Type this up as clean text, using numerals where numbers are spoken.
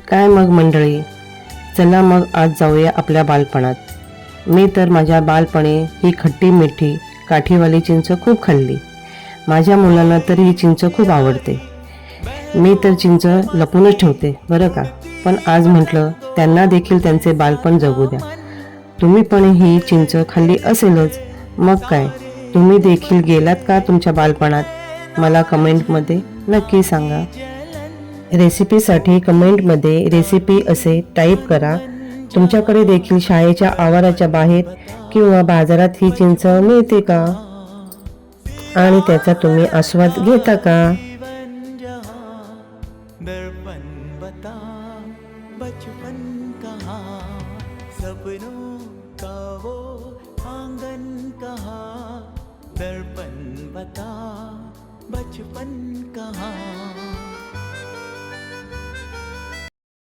काय मग मंडळी, चला मग आज जाऊया आपल्या बालपणात. मी तर माझ्या बालपणी ही खट्टी मिठी काठीवाली चिंच खूप खाल्ली. माझ्या मुलांना तर ही चिंच खूप आवडते. मी तर चिंच लपूनच ठेवते बरं का. पण आज म्हटलं त्यांना देखील त्यांचे बालपण जगू द्या. तुम्ही पण ही चिंच खाल्ली असेलच. मग काय, तुम्ही देखील गेलात का तुमच्या बालपणात? मला कमेंटमध्ये नक्की सांगा. रेसिपीसाठी कमेंटमध्ये रेसिपी असे टाईप करा. तुमच्याकडे देखील शाळेच्या आवाराच्या बाहेर किंवा बाजारात ही चिंच मिळते का आणि त्याचा तुम्ही आस्वाद घेता का? दर्पण बता बचपन कहाँ, सपनों का वो आंगन कहाँ, दर्पण बता बचपन कहाँ.